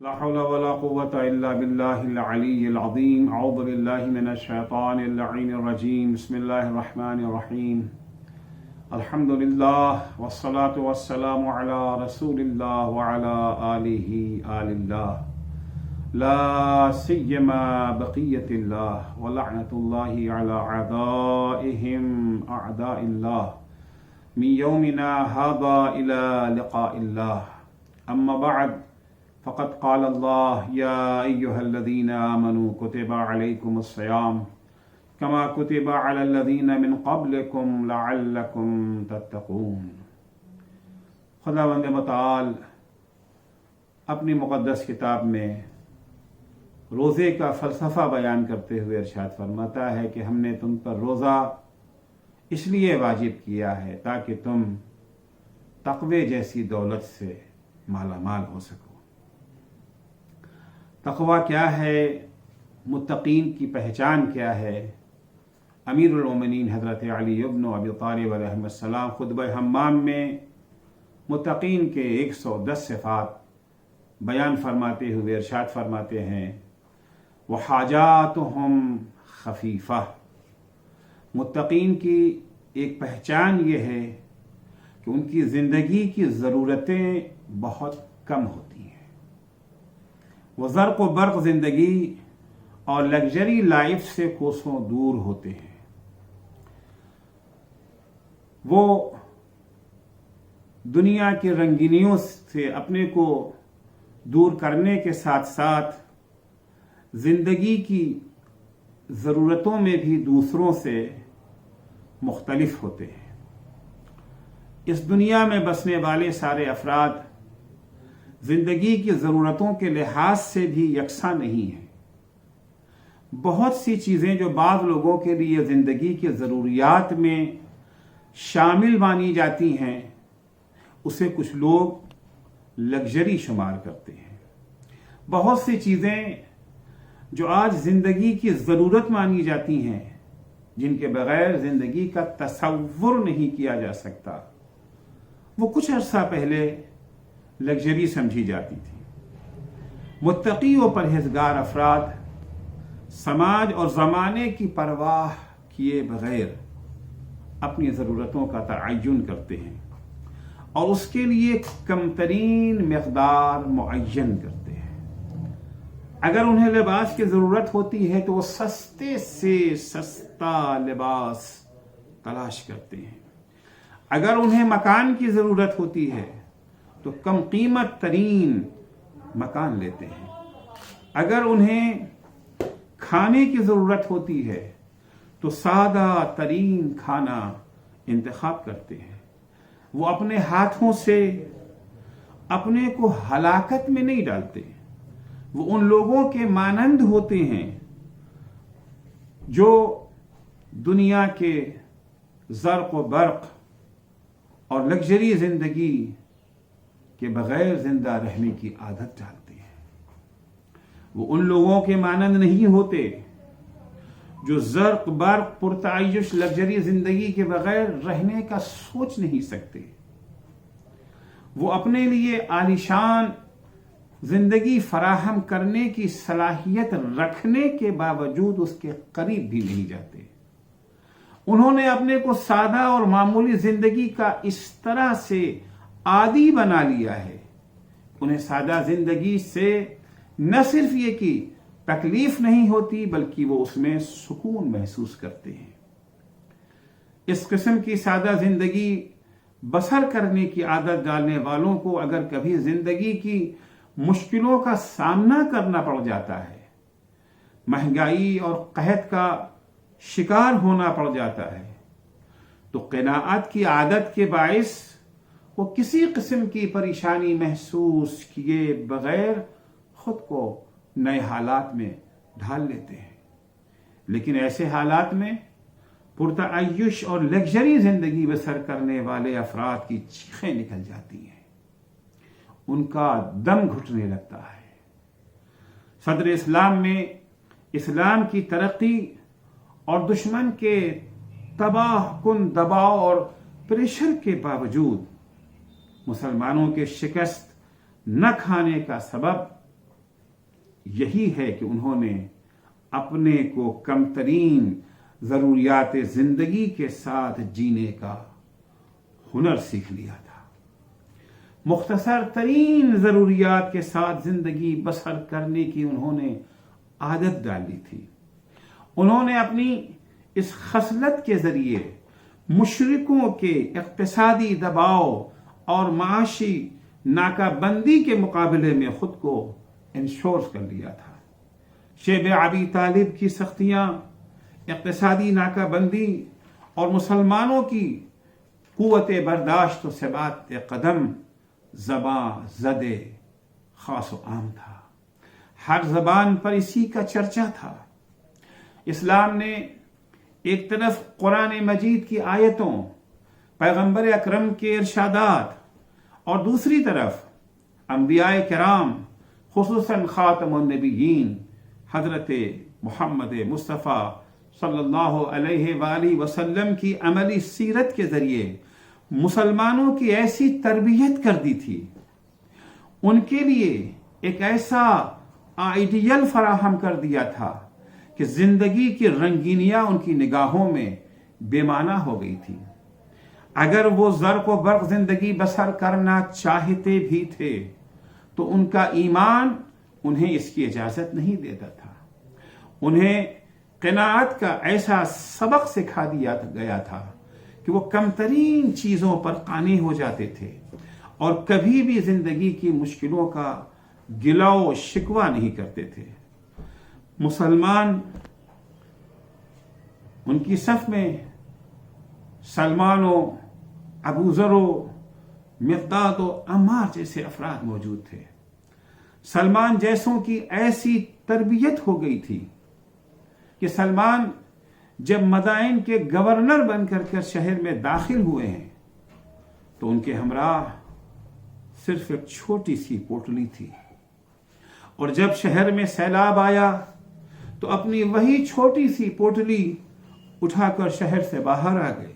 لا حول ولا قوة إلا بالله العلي العظيم. أعوذ بالله من الشيطان اللعين الرجيم. بسم الله الرحمن الرحيم. الحمد لله والصلاة والسلام على رسول الله وعلى آل الله لا سيما بقية الله ولعنة الله على أعدائهم أعداء الله من يومنا هذا إلى لقاء الله. أما بعد فقد قال الله يا أيها الذين آمنوا كتب عليكم الصيام كما كتب على الذين من قبلكم لعلكم تتقون. خداوند متعال اپنی مقدس کتاب میں روزے کا فلسفہ بیان کرتے ہوئے ارشاد فرماتا ہے کہ ہم نے تم پر روزہ اس لیے واجب کیا ہے تاکہ تم تقوی جیسی دولت سے مالا مال ہو سکو. تقوی کیا ہے؟ متقین کی پہچان کیا ہے؟ امیر المومنین حضرت علی ابن ابی طالب علیہ السلام خطبہ حمام میں متقین کے 110 صفات بیان فرماتے ہوئے ارشاد فرماتے ہیں وحاجاتہم خفیفہ. متقین کی ایک پہچان یہ ہے کہ ان کی زندگی کی ضرورتیں بہت کم ہوتی ہیں. وہ زرق و برق زندگی اور لگژری لائف سے کوسوں دور ہوتے ہیں. وہ دنیا کی رنگینیوں سے اپنے کو دور کرنے کے ساتھ ساتھ زندگی کی ضرورتوں میں بھی دوسروں سے مختلف ہوتے ہیں. اس دنیا میں بسنے والے سارے افراد زندگی کی ضرورتوں کے لحاظ سے بھی یکساں نہیں ہیں. بہت سی چیزیں جو بعض لوگوں کے لیے زندگی کی ضروریات میں شامل مانی جاتی ہیں اسے کچھ لوگ لگژری شمار کرتے ہیں. بہت سی چیزیں جو آج زندگی کی ضرورت مانی جاتی ہیں جن کے بغیر زندگی کا تصور نہیں کیا جا سکتا وہ کچھ عرصہ پہلے لگژری سمجھی جاتی تھی. متقی و پرہیزگار افراد سماج اور زمانے کی پرواہ کیے بغیر اپنی ضرورتوں کا تعین کرتے ہیں اور اس کے لیے کم ترین مقدار معین کرتے ہیں. اگر انہیں لباس کی ضرورت ہوتی ہے تو وہ سستے سے سستا لباس تلاش کرتے ہیں. اگر انہیں مکان کی ضرورت ہوتی ہے تو کم قیمت ترین مکان لیتے ہیں. اگر انہیں کھانے کی ضرورت ہوتی ہے تو سادہ ترین کھانا انتخاب کرتے ہیں. وہ اپنے ہاتھوں سے اپنے کو ہلاکت میں نہیں ڈالتے. وہ ان لوگوں کے مانند ہوتے ہیں جو دنیا کے زرق و برق اور لگژری زندگی کے بغیر زندہ رہنے کی عادت ڈالتے ہیں. وہ ان لوگوں کے مانند نہیں ہوتے جو زرق برق پرتعیش لگژری زندگی کے بغیر رہنے کا سوچ نہیں سکتے. وہ اپنے لیے عالیشان زندگی فراہم کرنے کی صلاحیت رکھنے کے باوجود اس کے قریب بھی نہیں جاتے. انہوں نے اپنے کو سادہ اور معمولی زندگی کا اس طرح سے عادی بنا لیا ہے انہیں سادہ زندگی سے نہ صرف یہ کہ تکلیف نہیں ہوتی بلکہ وہ اس میں سکون محسوس کرتے ہیں. اس قسم کی سادہ زندگی بسر کرنے کی عادت ڈالنے والوں کو اگر کبھی زندگی کی مشکلوں کا سامنا کرنا پڑ جاتا ہے، مہنگائی اور قحط کا شکار ہونا پڑ جاتا ہے تو قناعت کی عادت کے باعث وہ کسی قسم کی پریشانی محسوس کیے بغیر خود کو نئے حالات میں ڈھال لیتے ہیں. لیکن ایسے حالات میں پرتعیش اور لگژری زندگی بسر کرنے والے افراد کی چیخیں نکل جاتی ہیں. ان کا دم گھٹنے لگتا ہے. صدر اسلام میں اسلام کی ترقی اور دشمن کے تباہ کن دباؤ اور پریشر کے باوجود مسلمانوں کے شکست نہ کھانے کا سبب یہی ہے کہ انہوں نے اپنے کو کم ترین ضروریات زندگی کے ساتھ جینے کا ہنر سیکھ لیا تھا، مختصر ترین ضروریات کے ساتھ زندگی بسر کرنے کی انہوں نے عادت ڈالی تھی۔ انہوں نے اپنی اس خصلت کے ذریعے مشرکوں کے اقتصادی دباؤ اور معاشی ناکہ بندی کے مقابلے میں خود کو انشور کر لیا تھا۔ شیب ابی طالب کی سختیاں، اقتصادی ناکہ بندی اور مسلمانوں کی قوت برداشت و ثبات قدم زباں زدے خاص و عام تھا، ہر زبان پر اسی کا چرچا تھا۔ اسلام نے ایک طرف قرآن مجید کی آیتوں، پیغمبر اکرم کے ارشادات، اور دوسری طرف انبیاء کرام خصوصاً خاتم النبیین حضرت محمد مصطفیٰ صلی اللہ علیہ وآلہ وسلم کی عملی سیرت کے ذریعے مسلمانوں کی ایسی تربیت کر دی تھی، ان کے لیے ایک ایسا آئیڈیل فراہم کر دیا تھا کہ زندگی کی رنگینیاں ان کی نگاہوں میں بے معنی ہو گئی تھی۔ اگر وہ زرق و برق زندگی بسر کرنا چاہتے بھی تھے تو ان کا ایمان انہیں اس کی اجازت نہیں دیتا تھا۔ انہیں قناعت کا ایسا سبق سکھا دیا گیا تھا کہ وہ کم ترین چیزوں پر قانع ہو جاتے تھے اور کبھی بھی زندگی کی مشکلوں کا گلہ و شکوہ نہیں کرتے تھے۔ مسلمان ان کی صف میں سلمان و ابو ذر و مقداد و عمار جیسے افراد موجود تھے۔ سلمان جیسوں کی ایسی تربیت ہو گئی تھی کہ سلمان جب مدائن کے گورنر بن کر شہر میں داخل ہوئے ہیں تو ان کے ہمراہ صرف ایک چھوٹی سی پوٹلی تھی، اور جب شہر میں سیلاب آیا تو اپنی وہی چھوٹی سی پوٹلی اٹھا کر شہر سے باہر آ گئے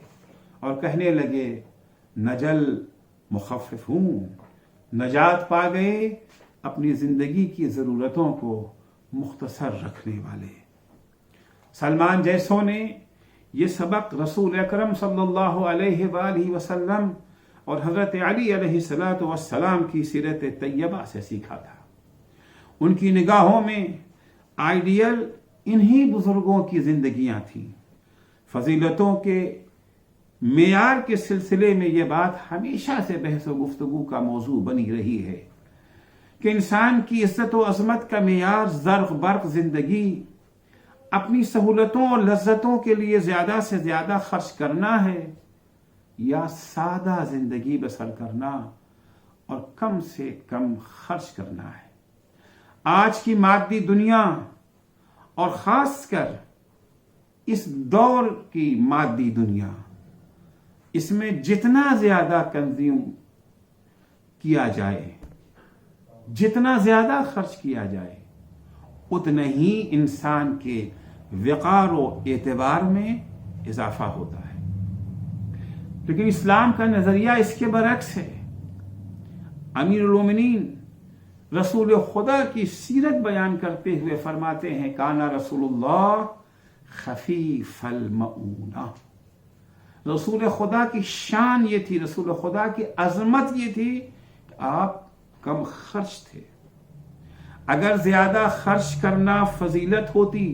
اور کہنے لگے نجل مخففون، نجات پا گئے اپنی زندگی کی ضرورتوں کو مختصر رکھنے والے۔ سلمان جیسوں نے یہ سبق رسول اکرم صلی اللہ علیہ وآلہ وسلم اور حضرت علی علیہ السلام کی سیرت طیبہ سے سیکھا تھا۔ ان کی نگاہوں میں آئیڈیل انہی بزرگوں کی زندگیاں تھیں۔ فضیلتوں کے معیار کے سلسلے میں یہ بات ہمیشہ سے بحث و گفتگو کا موضوع بنی رہی ہے کہ انسان کی عزت و عظمت کا معیار زرق برق زندگی، اپنی سہولتوں اور لذتوں کے لیے زیادہ سے زیادہ خرچ کرنا ہے یا سادہ زندگی بسر کرنا اور کم سے کم خرچ کرنا ہے۔ آج کی مادی دنیا اور خاص کر اس دور کی مادی دنیا، اس میں جتنا زیادہ کنزیوم کیا جائے، جتنا زیادہ خرچ کیا جائے، اتنا ہی انسان کے وقار و اعتبار میں اضافہ ہوتا ہے۔ لیکن اسلام کا نظریہ اس کے برعکس ہے۔ امیر المومنین رسول خدا کی سیرت بیان کرتے ہوئے فرماتے ہیں کانا رسول اللہ خفیف المعونہ۔ رسول خدا کی شان یہ تھی، رسول خدا کی عظمت یہ تھی کہ آپ کم خرچ تھے۔ اگر زیادہ خرچ کرنا فضیلت ہوتی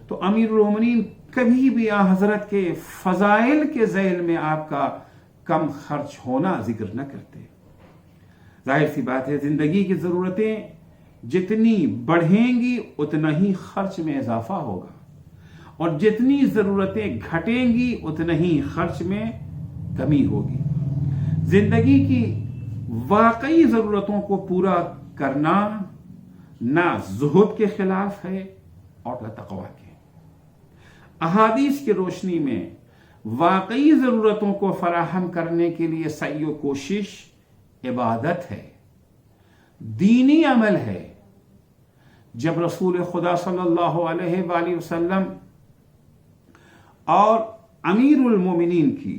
تو امیر المومنین کبھی بھی حضرت کے فضائل کے ذیل میں آپ کا کم خرچ ہونا ذکر نہ کرتے۔ ظاہر سی بات ہے، زندگی کی ضرورتیں جتنی بڑھیں گی اتنا ہی خرچ میں اضافہ ہوگا، اور جتنی ضرورتیں گھٹیں گی اتنا ہی خرچ میں کمی ہوگی۔ زندگی کی واقعی ضرورتوں کو پورا کرنا نہ زہد کے خلاف ہے اور نہ تقویٰ کے۔ احادیث کی روشنی میں واقعی ضرورتوں کو فراہم کرنے کے لیے سعی و کوشش عبادت ہے، دینی عمل ہے۔ جب رسول خدا صلی اللہ علیہ وآلہ وسلم اور امیر المومنین کی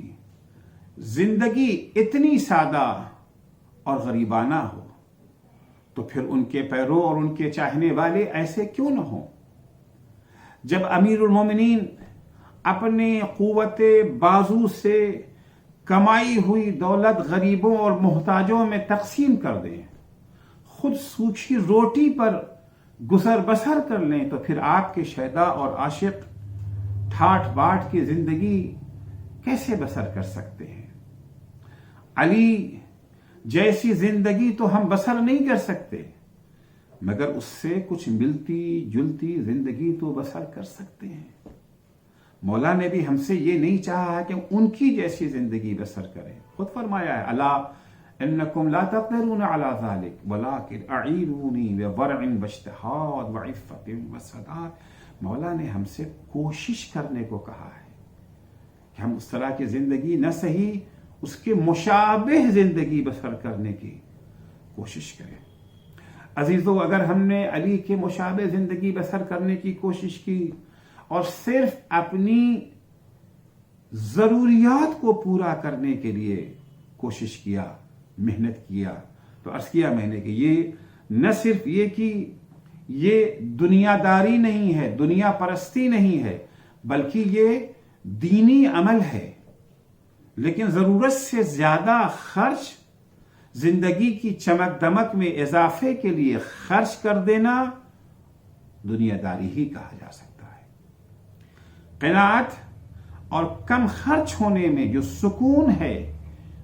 زندگی اتنی سادہ اور غریبانہ ہو تو پھر ان کے پیرو اور ان کے چاہنے والے ایسے کیوں نہ ہوں؟ جب امیر المومنین اپنے قوت بازو سے کمائی ہوئی دولت غریبوں اور محتاجوں میں تقسیم کر دیں، خود سوکھی روٹی پر گزر بسر کر لیں، تو پھر آپ کے شیدا اور عاشق ٹھاٹ باٹ کی زندگی کیسے بسر کر سکتے ہیں؟ علی جیسی زندگی تو ہم بسر نہیں کر سکتے، مگر اس سے کچھ ملتی جلتی زندگی تو بسر کر سکتے ہیں۔ مولا نے بھی ہم سے یہ نہیں چاہا کہ ان کی جیسی زندگی بسر کریں، خود فرمایا ہے الا انکم لا تقدرون علی ذلک ولکن اعینونی بورع واجتہاد وعفت وصداد۔ مولا نے ہم سے کوشش کرنے کو کہا ہے کہ ہم اس طرح کی زندگی نہ صحیح اس کے مشابہ زندگی بسر کرنے کی کوشش کریں۔ عزیزو، اگر ہم نے علی کے مشابہ زندگی بسر کرنے کی کوشش کی اور صرف اپنی ضروریات کو پورا کرنے کے لیے کوشش کیا، محنت کیا، تو عرض کیا میں نے کہ یہ نہ صرف یہ کہ یہ دنیا داری نہیں ہے، دنیا پرستی نہیں ہے، بلکہ یہ دینی عمل ہے۔ لیکن ضرورت سے زیادہ خرچ، زندگی کی چمک دمک میں اضافے کے لیے خرچ کر دینا دنیا داری ہی کہا جا سکتا ہے۔ قناعت اور کم خرچ ہونے میں جو سکون ہے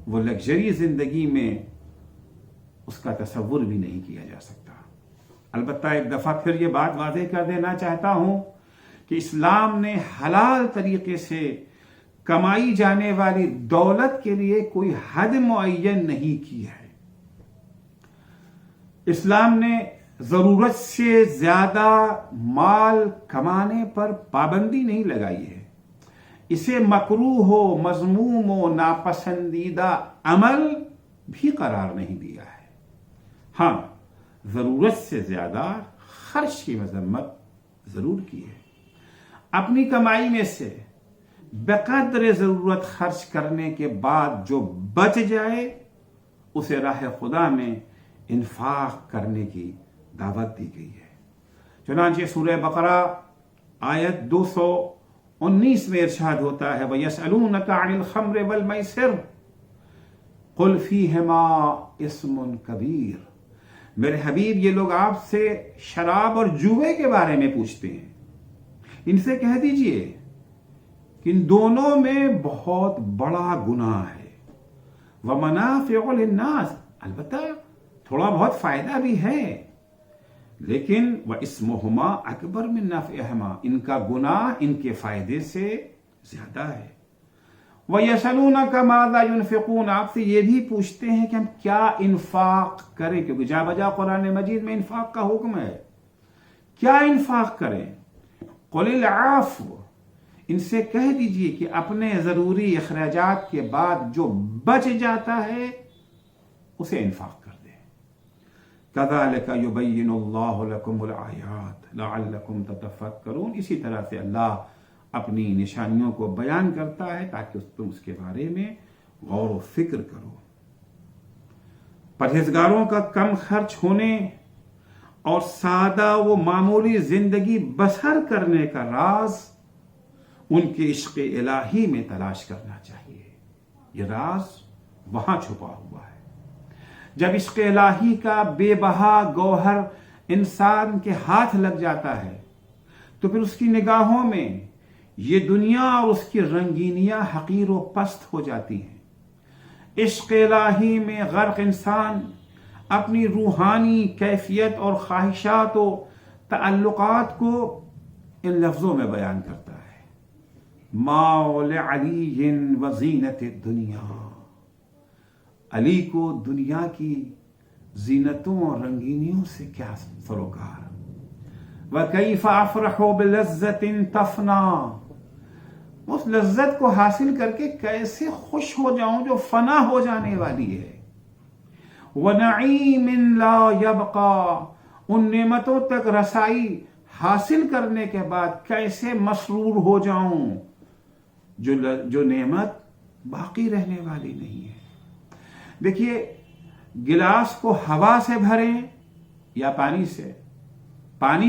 وہ لگژری زندگی میں اس کا تصور بھی نہیں کیا جا سکتا۔ البتہ ایک دفعہ پھر یہ بات واضح کر دینا چاہتا ہوں کہ اسلام نے حلال طریقے سے کمائی جانے والی دولت کے لیے کوئی حد معین نہیں کی ہے۔ اسلام نے ضرورت سے زیادہ مال کمانے پر پابندی نہیں لگائی ہے، اسے مکروہ ہو، مذموم و ناپسندیدہ عمل بھی قرار نہیں دیا ہے۔ ہاں، ضرورت سے زیادہ خرچ کی مذمت ضرور کی ہے۔ اپنی کمائی میں سے بقدر ضرورت خرچ کرنے کے بعد جو بچ جائے اسے راہ خدا میں انفاق کرنے کی دعوت دی گئی ہے۔ چنانچہ سورہ بقرہ آیت 219 میں ارشاد ہوتا ہے وَيَسْأَلُونَكَ عَنِ الْخَمْرِ وَالْمَيْسِرِ قُلْ فِيهِمَا اسْمٌ كَبِيرٌ۔ میرے حبیب، یہ لوگ آپ سے شراب اور جوئے کے بارے میں پوچھتے ہیں، ان سے کہہ دیجئے کہ ان دونوں میں بہت بڑا گناہ ہے۔ وَمَنَافِعُ لِلنَّاسِ، البتہ تھوڑا بہت فائدہ بھی ہے، لیکن وَإِسْمُهُمَا أَكْبَرُ مِن نَّفْعِهِمَا، ان کا گناہ ان کے فائدے سے زیادہ ہے۔ وَيَسْأَلُونَكَ مَاذَا يُنْفِقُونَ، آپ سے یہ بھی پوچھتے ہیں کہ ہم کیا انفاق کریں، کیونکہ جا بجا قرآن مجید میں انفاق کا حکم ہے۔ کیا انفاق کریں؟ قُلِ الْعَفْوَ، ان سے کہہ دیجئے کہ اپنے ضروری اخراجات کے بعد جو بچ جاتا ہے اسے انفاق کر دیں۔ كَذَلِكَ يُبَيِّنُ اللَّهُ لَكُمُ الْآيَاتِ لَعَلَّكُمْ تَتَفَكَّرُونَ، اسی طرح سے اللہ اپنی نشانیوں کو بیان کرتا ہے تاکہ تم اس کے بارے میں غور و فکر کرو۔ پرہیزگاروں کا کم خرچ ہونے اور سادہ و معمولی زندگی بسر کرنے کا راز ان کے عشق الہی میں تلاش کرنا چاہیے۔ یہ راز وہاں چھپا ہوا ہے۔ جب عشق الہی کا بے بہا گوہر انسان کے ہاتھ لگ جاتا ہے تو پھر اس کی نگاہوں میں یہ دنیا اور اس کی رنگینیاں حقیر و پست ہو جاتی ہیں۔ عشق الہی میں غرق انسان اپنی روحانی کیفیت اور خواہشات و تعلقات کو ان لفظوں میں بیان کرتا ہے مَا لِعَلِيٍّ وَزِينَةِ الدُّنْيَا، علی کو دنیا کی زینتوں اور رنگینیوں سے کیا سروکار۔ وَكَيْفَ أَفْرَحُ بِلَذَّةٍ تَفْنَىٰ، اس لذت کو حاصل کر کے کیسے خوش ہو جاؤں جو فنا ہو جانے والی ہے۔ وَنَعِيمٍ لَا يَبْقَىٰ، ان نعمتوں تک رسائی حاصل کرنے کے بعد کیسے مسرور ہو جاؤں جو نعمت باقی رہنے والی نہیں ہے۔ دیکھیے، گلاس کو ہوا سے بھریں یا پانی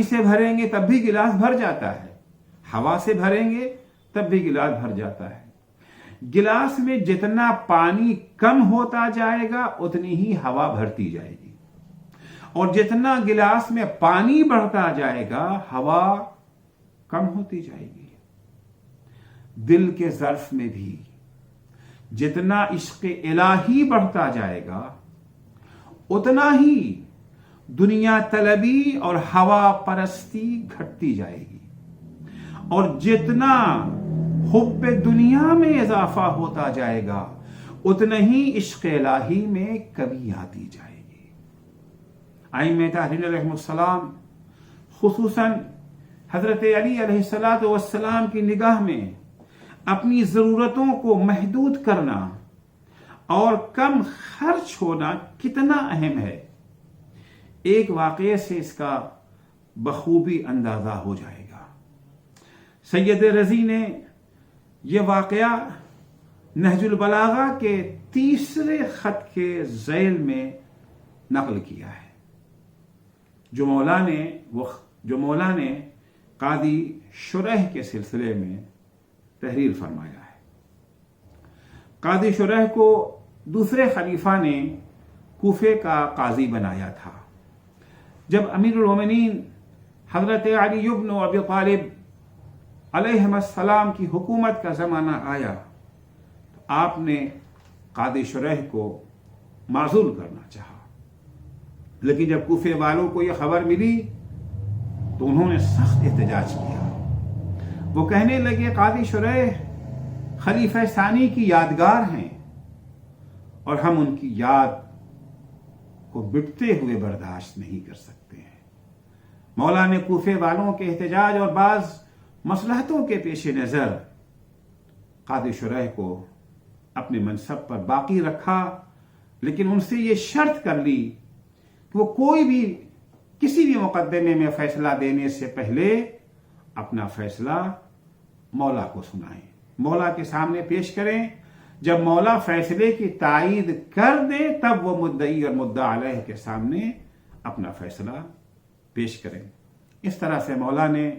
سے بھریں گے تب بھی گلاس بھر جاتا ہے، ہوا سے بھریں گے تب بھی گلاس بھر جاتا ہے۔ گلاس میں جتنا پانی کم ہوتا جائے گا اتنی ہی ہوا بھرتی جائے گی، اور جتنا گلاس میں پانی بڑھتا جائے گا ہوا کم ہوتی جائے گی۔ دل کے ظرف میں بھی جتنا عشق الہی بڑھتا جائے گا اتنا ہی دنیا طلبی اور ہوا پرستی گھٹتی جائے گی، اور جتنا حب دنیا میں اضافہ ہوتا جائے گا اتنا ہی عشق الہی میں کمی آتی جائے گی۔ ائمہ طاہرین علیہ السلام، خصوصاً حضرت علی علیہ السلام کی نگاہ میں اپنی ضرورتوں کو محدود کرنا اور کم خرچ ہونا کتنا اہم ہے، ایک واقعے سے اس کا بخوبی اندازہ ہو جائے گا۔ سید رضی نے یہ واقعہ نہج البلاغہ کے 3 خط کے ذیل میں نقل کیا ہے، جو مولا نے قاضی شریح کے سلسلے میں تحریر فرمایا ہے۔ قاضی شریح کو دوسرے خلیفہ نے کوفے کا قاضی بنایا تھا۔ جب امیر المومنین حضرت علی بن ابی طالب علیہ السلام کی حکومت کا زمانہ آیا تو آپ نے قاضی شریح کو معزول کرنا چاہا، لیکن جب کوفے والوں کو یہ خبر ملی تو انہوں نے سخت احتجاج کیا۔ وہ کہنے لگے قاضی شریح خلیفہ ثانی کی یادگار ہیں اور ہم ان کی یاد کو مٹتے ہوئے برداشت نہیں کر سکتے ہیں۔ مولا نے کوفے والوں کے احتجاج اور بعض مصلحتوں کے پیش نظر قاضی شریح کو اپنے منصب پر باقی رکھا، لیکن ان سے یہ شرط کر لی کہ وہ کسی بھی مقدمے میں فیصلہ دینے سے پہلے اپنا فیصلہ مولا کو سنائیں، مولا کے سامنے پیش کریں۔ جب مولا فیصلے کی تائید کر دے تب وہ مدعی اور مدعا علیہ کے سامنے اپنا فیصلہ پیش کریں۔ اس طرح سے مولا نے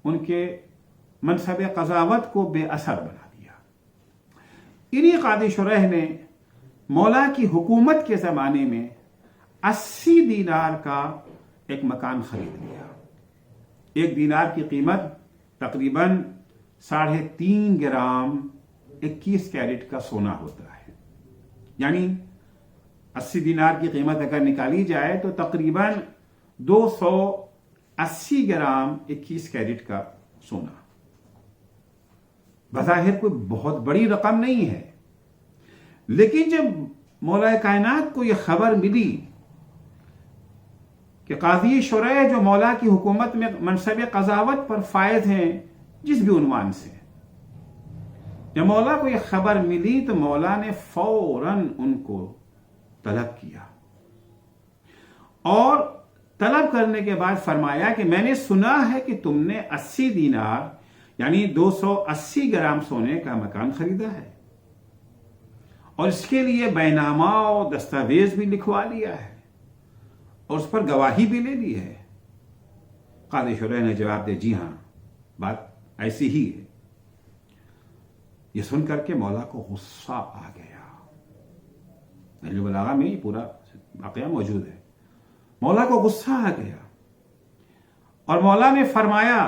ان کے منصب قضاوت کو بے اثر بنا دیا۔ انہی قاضی شریح نے مولا کی حکومت کے زمانے میں 80 دینار کا ایک مکان خرید لیا۔ 1 دینار کی قیمت تقریباً 3.5 گرام 21 کیرٹ کا سونا ہوتا ہے، یعنی 80 دینار کی قیمت اگر نکالی جائے تو تقریباً 280 گرام 21 کیرٹ کا سونا۔ بظاہر کوئی بہت بڑی رقم نہیں ہے، لیکن جب مولا کائنات کو یہ خبر ملی کہ قاضی شریح جو مولا کی حکومت میں منصب قضاوت پر فائز ہیں جس بھی عنوان سے، جب مولا کو یہ خبر ملی تو مولا نے فوراً ان کو طلب کیا، اور طلب کرنے کے بعد فرمایا کہ میں نے سنا ہے کہ تم نے 80 دینار یعنی 280 گرام سونے کا مکان خریدا ہے، اور اس کے لیے بینامہ اور دستاویز بھی لکھوا لیا ہے اور اس پر گواہی بھی لے لی ہے۔ قاضی شریح نے جواب دیا، جی ہاں، بات ایسی ہی ہے۔ یہ سن کر کے مولا کو غصہ آ گیا۔ نہج البلاغہ میں یہ پورا واقعہ موجود ہے۔ مولا کو غصہ آ گیا اور مولا نے فرمایا،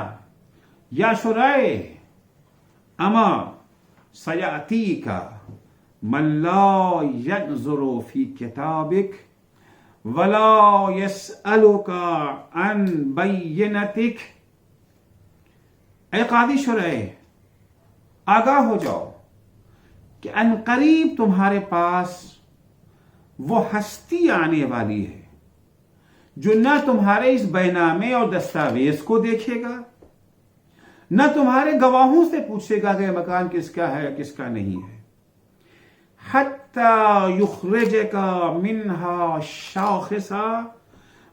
یا شریح اما سیاتیک من لا ينظر فی کتابک ولا يسألک عن بینتک۔ اے قاضی شریح، آگاہ ہو جاؤ کہ ان قریب تمہارے پاس وہ ہستی آنے والی ہے جو نہ تمہارے اس بینامے اور دستاویز کو دیکھے گا، نہ تمہارے گواہوں سے پوچھے گا کہ مکان کس کا ہے کس کا نہیں ہے، حتی یخرجک منہا شاخصا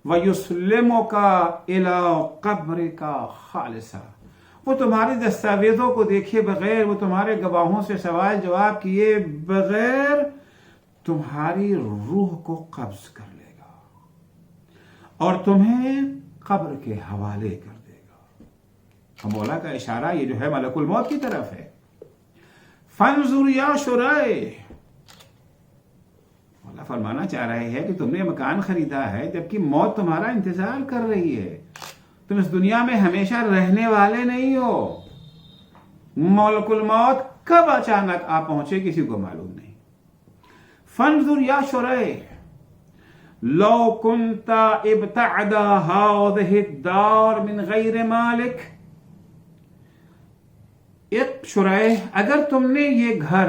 ویسلمک الی قبرک خالصا۔ وہ تمہاری دستاویزوں کو دیکھے بغیر، وہ تمہارے گواہوں سے سوال جواب کیے بغیر تمہاری روح کو قبض کر لے گا اور تمہیں قبر کے حوالے کر دے گا. مولا کا اشارہ یہ جو ہے ملک الموت کی طرف ہے. فانظر یا شرائح، مولا فرمانا چاہ رہے ہیں کہ تم نے مکان خریدا ہے جبکہ موت تمہارا انتظار کر رہی ہے. تم اس دنیا میں ہمیشہ رہنے والے نہیں ہو. ملک الموت کب اچانک آ پہنچے کسی کو معلوم نہیں. فانظر یا شرائح لو كنت ابتعد هذه الدار من غیر مالک. ایک شرائح، اگر تم نے یہ گھر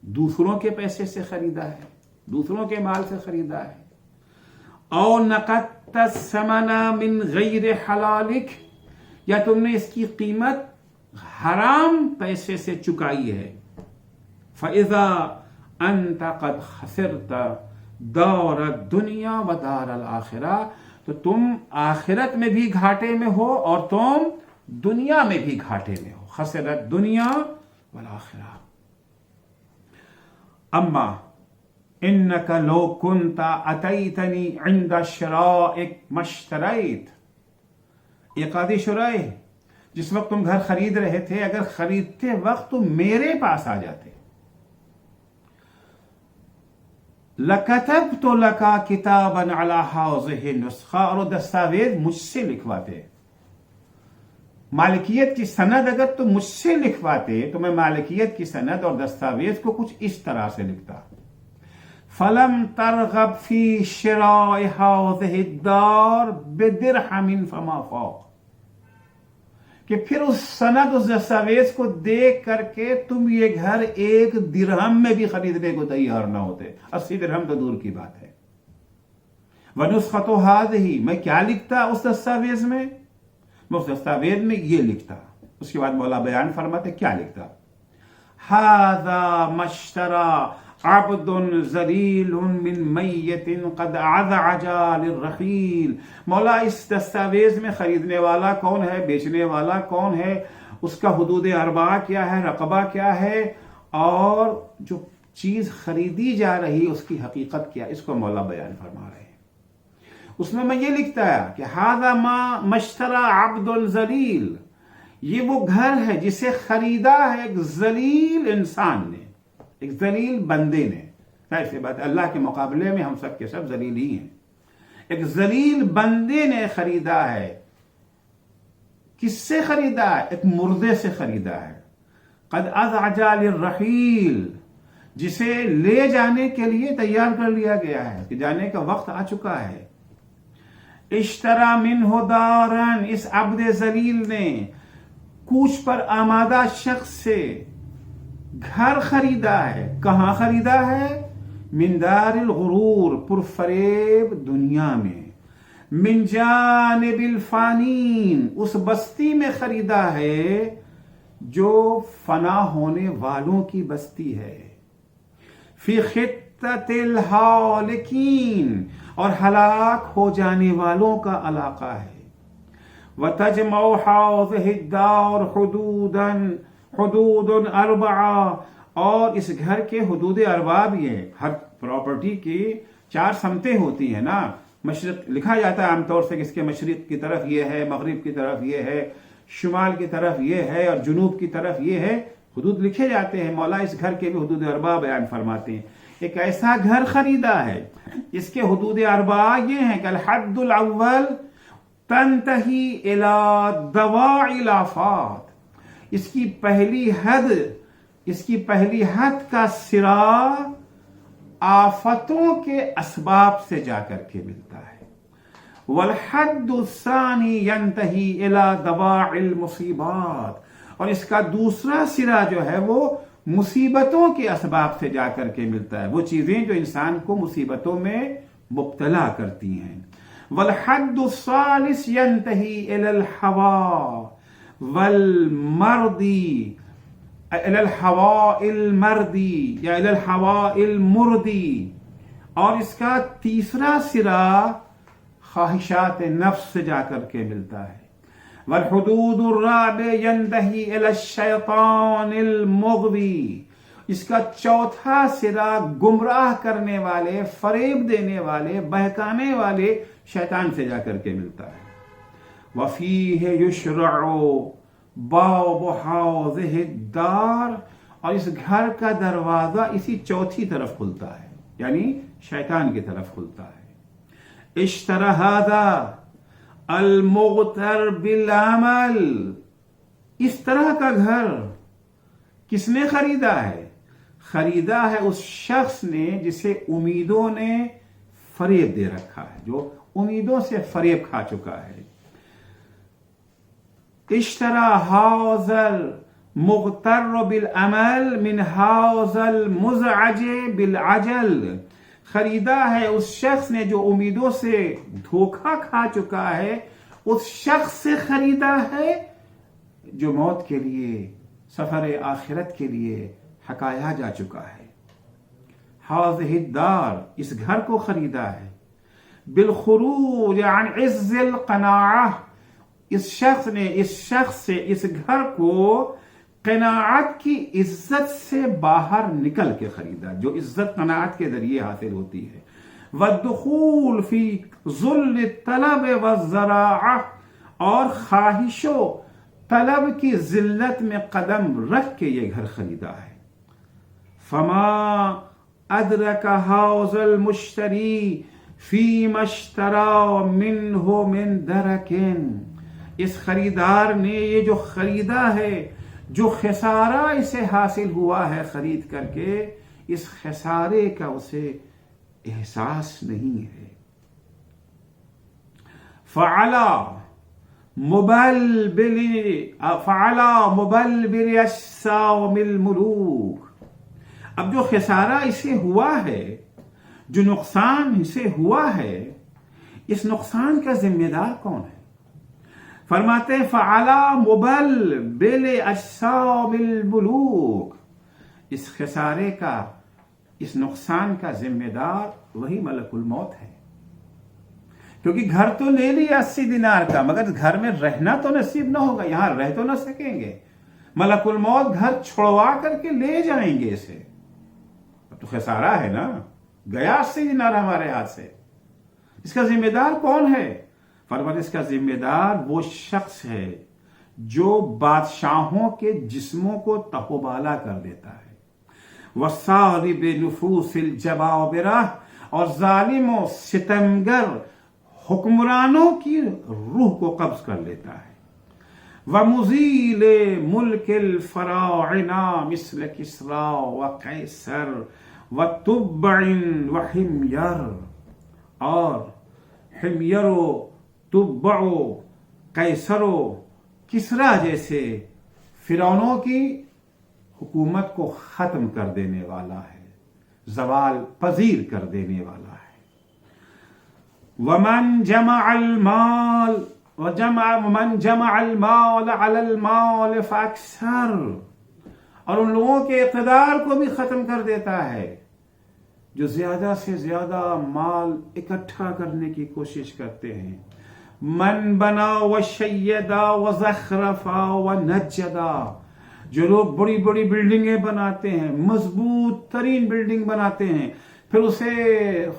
دوسروں کے پیسے سے خریدا ہے، دوسروں کے مال سے خریدا ہے، او نقدت الثمن من غیر حلالک، یا تم نے اس کی قیمت حرام پیسے سے چکائی ہے، فَإِذَا أَنْتَ قَدْ خَسِرْتَ دار الدنیا و دار الآخرہ، تو تم آخرت میں بھی گھاٹے میں ہو اور تم دنیا میں بھی گھاٹے میں ہو. خسرت دنیا والآخرہ. اما انک لو کنت اتیتنی عند شرائک ما اشتریت. ایک آدھی شرائح، جس وقت تم گھر خرید رہے تھے، اگر خریدتے وقت تم میرے پاس آ جاتے، لَكَتَبْتُ لَكَ كِتَابًا عَلَى هَذِهِ النُّسْخَةِ، اور دستاویز مجھ سے لکھواتے. مالکیت کی سند اگر تم مجھ سے لکھواتے تو میں مالکیت کی سند اور دستاویز کو کچھ اس طرح سے لکھتا. فَلَمْ تَرْغَبْ فِي شِرَاءِ هَذِهِ الدَّارِ بِدِرْهَمٍ فَمَا فَوْقَ، کہ پھر اس سند، اس دستاویز کو دیکھ کر کے تم یہ گھر ایک درہم میں بھی خریدنے کو تیار نہ ہوتے. 80 درہم تو دور کی بات ہے. وَنُسْخَةُ هَذِهِ، میں کیا لکھتا اس دستاویز میں؟ میں اس دستاویز میں یہ لکھتا. اس کے بعد مولا بیان فرماتے کیا لکھتا. هَذَا مَشْتَرَى عَبْدٌ ذَلِيلٌ مِّن مَيِّتٍ قَدْ عَذْعَجَ لِلرَّحِيلِ. مولا اس دستاویز میں خریدنے والا کون ہے، بیچنے والا کون ہے، اس کا حدود اربعہ کیا ہے، رقبہ کیا ہے، اور جو چیز خریدی جا رہی اس کی حقیقت کیا، اس کو مولا بیان فرما رہے ہیں. اس میں یہ لکھتا ہے کہ هَذَا مَا اشْتَرَى عَبْدٌ ذَلِيلٌ، یہ وہ گھر ہے جسے خریدا ہے ایک ذلیل انسان نے، ایک ذلیل بندے نے. ظاہر سی بات، اللہ کے مقابلے میں ہم سب کے سب ذلیل ہی ہیں. ایک ذلیل بندے نے خریدا ہے. کس سے خریدا ہے؟ ایک مردے سے خریدا ہے. قد ازعج للرحیل، جسے لے جانے کے لیے تیار کر لیا گیا ہے کہ جانے کا وقت آ چکا ہے. اشترى منہ دارن، اس عبد ذلیل نے کوچ پر آمادہ شخص سے گھر خریدا ہے. کہاں خریدا ہے؟ من دار الغرور، پرفریب دنیا میں. من جانب الفانین، اس بستی میں خریدا ہے جو فنا ہونے والوں کی بستی ہے. فی خطۃ الہالکین، اور ہلاک ہو جانے والوں کا علاقہ ہے. وَتَجْمَعُ هَذِهِ الدَّارُ حدود اربعہ، اور اس گھر کے حدود اربعہ بھی ہیں. ہر پراپرٹی کی 4 سمتیں ہوتی ہیں نا. مشرق لکھا جاتا ہے عام طور سے کہ اس کے مشرق کی طرف یہ ہے، مغرب کی طرف یہ ہے، شمال کی طرف یہ ہے، اور جنوب کی طرف یہ ہے. حدود لکھے جاتے ہیں. مولا اس گھر کے بھی حدود اربعہ بیان فرماتے ہیں. ایک ایسا گھر خریدا ہے اس کے حدود اربعہ یہ ہیں کہ الحد الاول تنتہی الی دواعی الافات، اس کی پہلی حد کا سرا آفتوں کے اسباب سے جا کر کے ملتا ہے. والحد الثانی ینتہی الی دواعی المصیبات، اور اس کا دوسرا سرا جو ہے وہ مصیبتوں کے اسباب سے جا کر کے ملتا ہے، وہ چیزیں جو انسان کو مصیبتوں میں مبتلا کرتی ہیں. والحد الثالث ينتهي الى الهواء والمرضی، الى الهواء المردی یا الى الهواء المردی، اور اس کا تیسرا سرا خواہشات نفس سے جا کر کے ملتا ہے. والحدود الرابع ينتهي الى الشیطان المغوی، اس کا چوتھا سرا گمراہ کرنے والے، فریب دینے والے، بہکانے والے شیطان سے جا کر کے ملتا ہے. وَفِيهِ يُشْرَعُ بَابُ هَٰذِهِ الدَّارِ، اور اس گھر کا دروازہ اسی چوتھی طرف کھلتا ہے، یعنی شیطان کی طرف کھلتا ہے. اشترى هذا المغتر بالعمل، اس طرح کا گھر کس نے خریدا ہے؟ خریدا ہے اس شخص نے جسے امیدوں نے فریب دے رکھا ہے، جو امیدوں سے فریب کھا چکا ہے. اشترى هذا المغتر بالعمل من هذا المزعج بالعجل، خریدا ہے اس شخص نے جو امیدوں سے دھوکہ کھا چکا ہے، اس شخص سے خریدا ہے جو موت کے لیے، سفر آخرت کے لیے ہکایا جا چکا ہے. هذه الدار، اس گھر کو خریدا ہے. بالخروج عن عز القناعہ، اس شخص سے اس گھر کو قناعت کی عزت سے باہر نکل کے خریدا، جو عزت قناعت کے ذریعے حاصل ہوتی ہے. والدخول فی ذل الطلب والذراعہ، اور خواہش و طلب کی ذلت میں قدم رکھ کے یہ گھر خریدا ہے. فما ادرک هذا المشتری فیما اشترى منہ من درک، اس خریدار نے یہ جو خریدا ہے، جو خسارہ اسے حاصل ہوا ہے خرید کر کے، اس خسارے کا اسے احساس نہیں ہے. فعلا مبلبل اجسام الملوک، اب جو خسارہ اسے ہوا ہے، جو نقصان اسے ہوا ہے، اس نقصان کا ذمہ دار کون ہے؟ فرماتے ہیں فعلا مبلبل اجسام الملوک، اس خسارے کا، اس نقصان کا ذمہ دار وہی ملک الموت ہے. کیونکہ گھر تو لے لیا 80 دینار کا، مگر گھر میں رہنا تو نصیب نہ ہوگا، یہاں رہ تو نہ سکیں گے. ملک الموت گھر چھوڑوا کر کے لے جائیں گے اسے. اب تو خسارہ ہے نا، گیا 80 دینار ہمارے ہاتھ سے. اس کا ذمہ دار کون ہے؟ فرماتے اس کا ذمہ دار وہ شخص ہے جو بادشاہوں کے جسموں کو تہو بالا کر دیتا ہے. وَصَارِبِ نُفُوسِ الْجَبَابِرَةِ، اور ظالم و ستمگر حکمرانوں کی روح کو قبض کر لیتا ہے. وَمُزِيلِ مُلْكِ الْفَرَاعِنَةِ مِثْلَ كِسْرَى وَقَيْصَرَ وَتُبَّعٍ وَحِمْيَرَ، اور حمیر و تبع و قیصر و کسرا جیسے فرعونوں کی حکومت کو ختم کر دینے والا ہے، زوال پذیر کر دینے والا ہے. ومن جمع المال على المال فاکثر، اور ان لوگوں کے اقتدار کو بھی ختم کر دیتا ہے جو زیادہ سے زیادہ مال اکٹھا کرنے کی کوشش کرتے ہیں. من بنا وشیدا وزخرفا ونجدا، جو لوگ بڑی بڑی بلڈنگیں بناتے ہیں، مضبوط ترین بلڈنگ بناتے ہیں، پھر اسے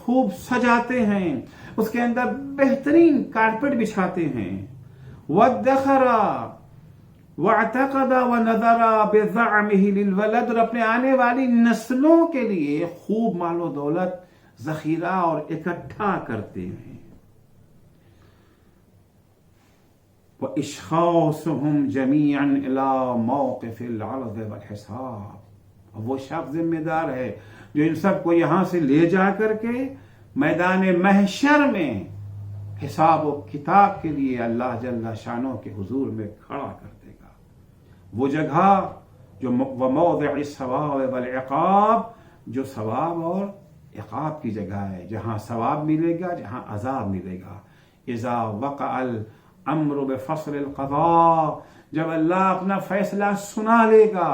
خوب سجاتے ہیں، اس کے اندر بہترین کارپیٹ بچھاتے ہیں. وادخر واعتقد ونذر بزعمه للولد، اور اپنے آنے والی نسلوں کے لیے خوب مال و دولت ذخیرہ اور اکٹھا کرتے ہیں. وَإِشْخَاصُهُمْ جَمِيعًا إِلَى مَوْقِفِ الْعَرْضِ وَالْحِسَابِ، وہ شخص ذمہ دار ہے جو ان سب کو یہاں سے لے جا کر کے میدان محشر میں حساب و کتاب کے لیے اللہ جل شانہ کے حضور میں کھڑا کر دے گا. وہ جگہ جو وَمَوْضِعِ الثَّوَابِ وَالْعِقَابِ، جو ثواب اور عقاب کی جگہ ہے، جہاں ثواب ملے گا، جہاں عذاب ملے گا. اذا وقع الامر بفصل القضاء، جب اللہ اپنا فیصلہ سنا لے گا.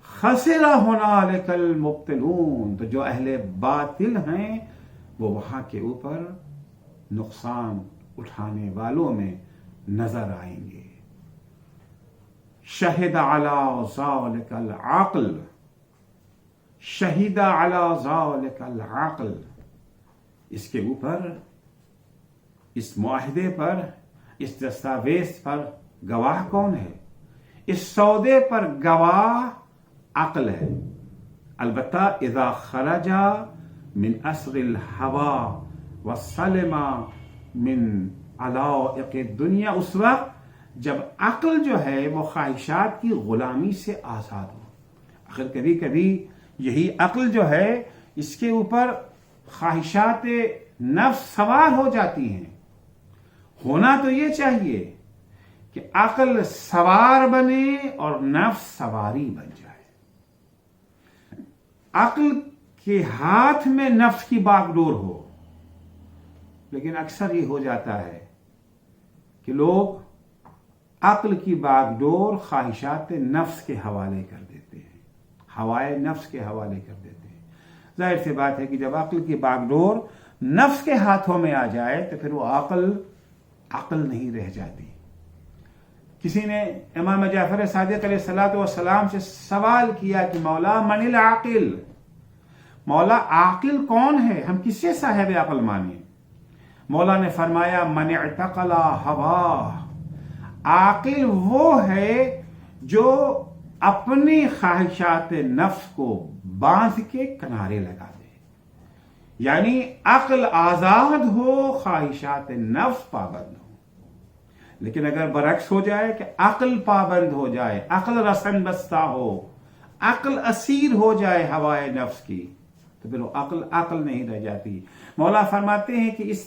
خسر هنالك المبطلون، تو جو اہل باطل ہیں وہ وہاں کے اوپر نقصان اٹھانے والوں میں نظر آئیں گے. شہد علی ذلک العقل، شہد علی ذلک العقل، اس کے اوپر، اس معاہدے پر، اس دستاویز پر گواہ کون ہے؟ اس سودے پر گواہ عقل ہے. البتہ اذا خرج من اسر الهوى وسلم من علائق الدنیا، اس وقت جب عقل جو ہے وہ خواہشات کی غلامی سے آزاد ہو. آخر کبھی کبھی یہی عقل جو ہے اس کے اوپر خواہشات نفس سوار ہو جاتی ہیں. ہونا تو یہ چاہیے کہ عقل سوار بنے اور نفس سواری بن جائے. عقل کے ہاتھ میں نفس کی باغ ڈور ہو. لیکن اکثر یہ ہو جاتا ہے کہ لوگ عقل کی باغ ڈور خواہشات نفس کے حوالے کر دیتے ہیں، ہوائے نفس کے حوالے کر دیتے ہیں. ظاہر سی بات ہے کہ جب عقل کی باغ ڈور نفس کے ہاتھوں میں آ جائے تو پھر وہ عقل نہیں رہ جاتی. کسی نے امام جعفر صادق علیہ الصلوۃ والسلام سے سوال کیا کہ مولا من العاقل، مولا عاقل کون ہے، ہم کس سے صاحب عقل مانیں؟ مولا نے فرمایا من اعتقل ہواہ، عاقل وہ ہے جو اپنی خواہشات نفس کو باندھ کے کنارے لگا دے. یعنی عقل آزاد ہو، خواہشات نفس پابند ہو. لیکن اگر برعکس ہو جائے کہ عقل پابند ہو جائے، عقل رسن بستہ ہو، عقل اسیر ہو جائے ہوائے نفس کی، تو پھر وہ عقل نہیں رہ جاتی. مولا فرماتے ہیں کہ اس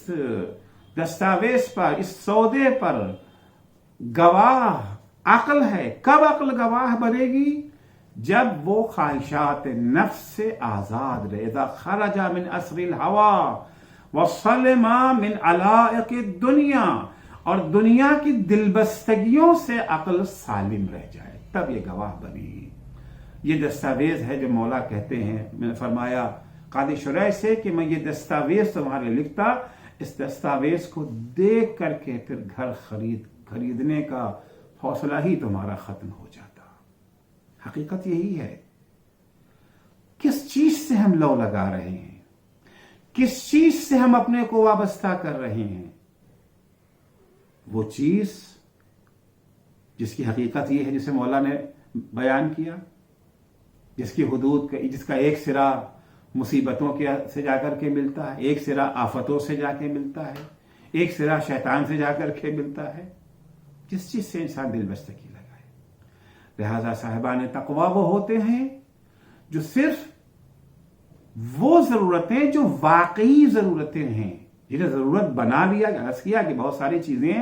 دستاویز پر، اس سودے پر گواہ عقل ہے. کب عقل گواہ بنے گی؟ جب وہ خواہشات نفس سے آزاد رہے. اذا خرج من اسر الهوى وسلم من علائق الدنیا، اور دنیا کی دلبستگیوں سے عقل سالم رہ جائے، تب یہ گواہ بنی. یہ دستاویز ہے جو مولا کہتے ہیں. میں نے فرمایا قاضی شرح سے کہ میں یہ دستاویز تمہارے لکھتا، اس دستاویز کو دیکھ کر کے پھر گھر خریدنے کا حوصلہ ہی تمہارا ختم ہو جاتا. حقیقت یہی ہے. کس چیز سے ہم لو لگا رہے ہیں، کس چیز سے ہم اپنے کو وابستہ کر رہے ہیں؟ وہ چیز جس کی حقیقت یہ ہے جسے مولا نے بیان کیا، جس کی حدود جس کا ایک سرا مصیبتوں سے جا کر کے ملتا ہے، ایک سرا آفتوں سے جا کے ملتا ہے، ایک سرا شیطان سے جا کر کے ملتا ہے. جس چیز سے انسان دل بستگی لگائے. لہذا صاحبان تقویٰ وہ ہوتے ہیں جو صرف وہ ضرورتیں جو واقعی ضرورتیں ہیں، جنہیں ضرورت بنا لیا. عرض کیا کہ بہت ساری چیزیں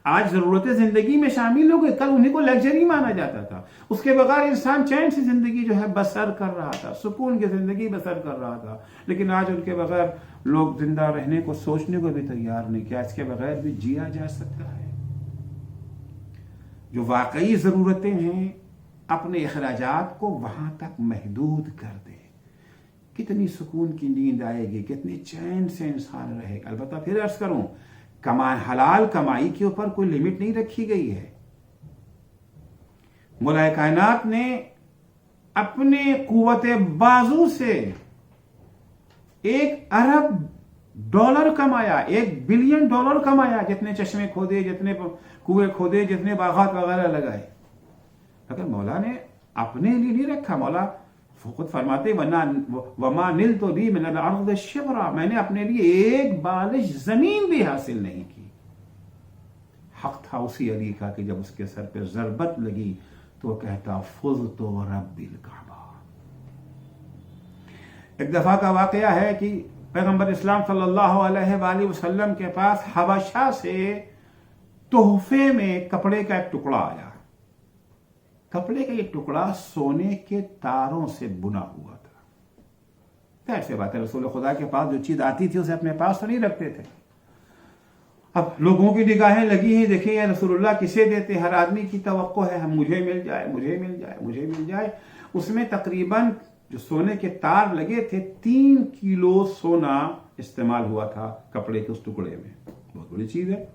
آج ضرورتیں زندگی میں شامل ہو گئی، کل انہیں کو لگژری مانا جاتا تھا. اس کے بغیر انسان چین سے زندگی جو ہے بسر کر رہا تھا، سکون کی زندگی بسر کر رہا تھا. لیکن آج ان کے بغیر لوگ زندہ رہنے کو سوچنے کو بھی تیار نہیں. کیا اس کے بغیر بھی جیا جا سکتا ہے؟ جو واقعی ضرورتیں ہیں اپنے اخراجات کو وہاں تک محدود کر دے. کتنی سکون کی نیند آئے گی، کتنی چین سے انسان رہے گا. البتہ پھر عرض کروں، حلال کمائی کے اوپر کوئی لمٹ نہیں رکھی گئی ہے. مولا کائنات نے اپنے قوت بازو سے 1 ارب ڈالر کمایا، 1 بلین ڈالر کمایا. جتنے چشمے کھودے، جتنے کنویں کھودے، جتنے باغات وغیرہ لگائے. اگر مولا نے اپنے لیے نہیں رکھا. مولا خود فرماتے وما نلت لی من الارض شبرا، میں نے اپنے لیے 1 بالش زمین بھی حاصل نہیں کی. حق تھا اسی علی کا کہ جب اس کے سر پہ ضربت لگی تو وہ کہتا فزت ورب الکعبہ. ایک دفعہ کا واقعہ ہے کہ پیغمبر اسلام صلی اللہ علیہ وآلہ وسلم کے پاس حبشہ سے تحفے میں کپڑے کا ایک ٹکڑا آیا. کپڑے کا یہ ٹکڑا سونے کے تاروں سے بنا ہوا تھا. ظاہر سی بات ہے رسول خدا کے پاس جو چیز آتی تھی اسے اپنے پاس تو نہیں رکھتے تھے. اب لوگوں کی نگاہیں لگی ہیں، دیکھیں یا رسول اللہ کسے دیتے؟ ہر آدمی کی توقع ہے ہم مجھے مل جائے، مجھے مل جائے، مجھے مل جائے. اس میں تقریباً جو سونے کے تار لگے تھے 3 کلو سونا استعمال ہوا تھا کپڑے کے اس ٹکڑے میں. بہت بڑی چیز ہے.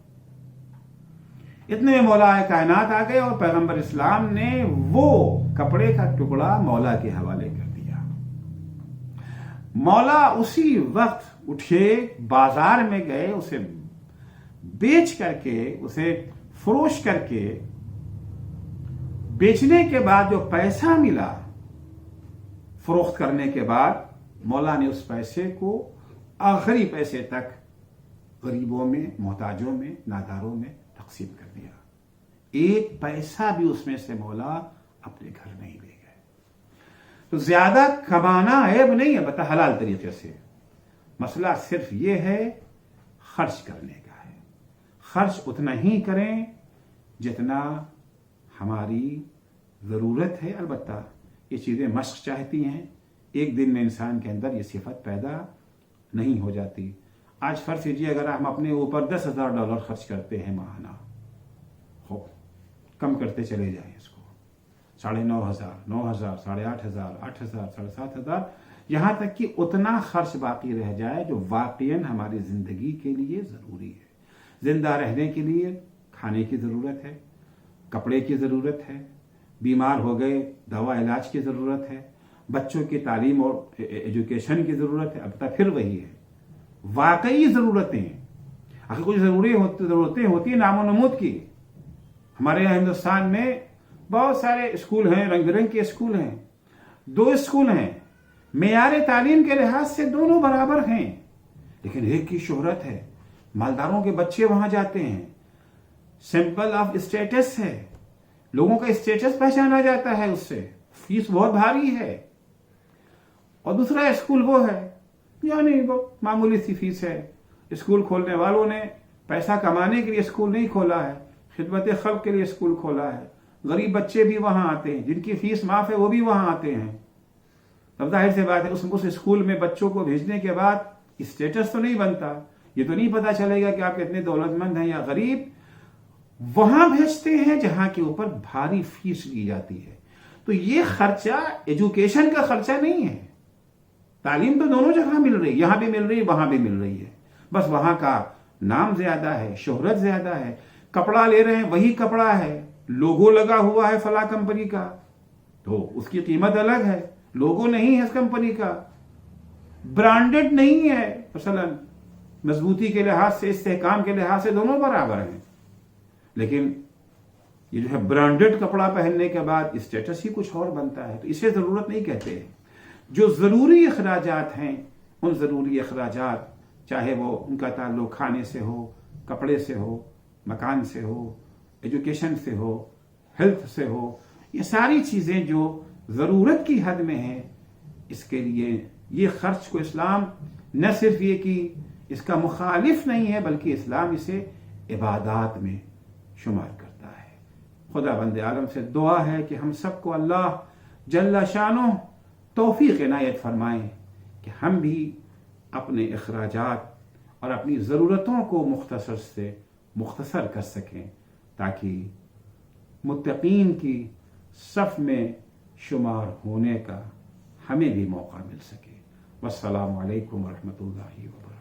اتنے میں مولا کائنات آ گئے اور پیغمبر اسلام نے وہ کپڑے کا ٹکڑا مولا کے حوالے کر دیا. مولا اسی وقت اٹھے بازار میں گئے, اسے بیچ کر کے, اسے فروش کر کے, بیچنے کے بعد جو پیسہ ملا فروخت کرنے کے بعد, مولا نے اس پیسے کو آخری پیسے تک غریبوں میں, محتاجوں میں, ناداروں میں تقسیم کر دیا. ایک پیسہ بھی اس میں سے مولا اپنے گھر نہیں لے گئے. تو زیادہ کمانا عیب نہیں ہے, بتا حلال طریقے سے. مسئلہ صرف یہ ہے خرچ کرنے کا ہے. خرچ اتنا ہی کریں جتنا ہماری ضرورت ہے. البتہ یہ چیزیں مشق چاہتی ہیں, ایک دن میں انسان کے اندر یہ صفت پیدا نہیں ہو جاتی. آج فرض کیجیے اگر ہم اپنے اوپر $10,000 خرچ کرتے ہیں ماہانہ, کم کرتے چلے جائیں اس کو, 9,500, 9,000, 8,500, 8,000, 7,500, یہاں تک کہ اتنا خرچ باقی رہ جائے جو واقعاً ہماری زندگی کے لیے ضروری ہے. زندہ رہنے کے لیے کھانے کی ضرورت ہے, کپڑے کی ضرورت ہے, بیمار ہو گئے دوا علاج کی ضرورت ہے, بچوں کی تعلیم اور ایجوکیشن کی ضرورت ہے. اب تک پھر وہی ہے, واقعی ضرورتیں. اگر کچھ ضرورتیں ہوتی ہیں نام و نمود کی. ہمارے یہاں ہندوستان میں بہت سارے اسکول ہیں, رنگ برنگ کے اسکول ہیں. 2 اسکول ہیں, معیار تعلیم کے لحاظ سے دونوں برابر ہیں, لیکن ایک کی شہرت ہے, مالداروں کے بچے وہاں جاتے ہیں, سمپل آف اسٹیٹس ہے, لوگوں کا اسٹیٹس پہچانا جاتا ہے اس سے, فیس بہت بھاری ہے. اور دوسرا اسکول وہ ہے یعنی وہ معمولی سی فیس ہے. اسکول کھولنے والوں نے پیسہ کمانے کے لیے اسکول نہیں کھولا ہے, خدمت خلق کے لیے اسکول کھولا ہے. غریب بچے بھی وہاں آتے ہیں, جن کی فیس معاف ہے وہ بھی وہاں آتے ہیں. تب ظاہر سی بات ہے اس اسکول میں بچوں کو بھیجنے کے بعد اسٹیٹس تو نہیں بنتا, یہ تو نہیں پتا چلے گا کہ آپ کتنے دولت مند ہیں یا غریب. وہاں بھیجتے ہیں جہاں کے اوپر بھاری فیس لی جاتی ہے. تو یہ خرچہ ایجوکیشن کا خرچہ نہیں ہے. تعلیم تو دونوں جگہ مل رہی, یہاں بھی مل رہی ہے وہاں بھی مل رہی ہے, بس وہاں کا نام زیادہ ہے, شہرت زیادہ ہے. کپڑا لے رہے ہیں وہی کپڑا ہے, لوگو لگا ہوا ہے فلاں کمپنی کا, تو اس کی قیمت الگ ہے. لوگو نہیں ہے اس کمپنی کا, برانڈڈ نہیں ہے, مثلا مضبوطی کے لحاظ سے, استحکام کے لحاظ سے دونوں برابر ہیں. لیکن یہ جو ہے برانڈڈ کپڑا پہننے کے بعد اسٹیٹس ہی کچھ اور بنتا ہے. تو اسے ضرورت نہیں کہتے. جو ضروری اخراجات ہیں ان ضروری اخراجات, چاہے وہ ان کا تعلق کھانے سے ہو, کپڑے سے ہو, مکان سے ہو, ایجوکیشن سے ہو, ہیلتھ سے ہو, یہ ساری چیزیں جو ضرورت کی حد میں ہیں, اس کے لیے یہ خرچ کو اسلام نہ صرف یہ کہ اس کا مخالف نہیں ہے بلکہ اسلام اسے عبادات میں شمار کرتا ہے. خدا بند عالم سے دعا ہے کہ ہم سب کو اللہ جل شانہ توفیق عنایت فرمائیں کہ ہم بھی اپنے اخراجات اور اپنی ضرورتوں کو مختصر سے مختصر کر سکیں, تاکہ متقین کی صف میں شمار ہونے کا ہمیں بھی موقع مل سکے. والسلام علیکم ورحمۃ اللہ وبرکاتہ.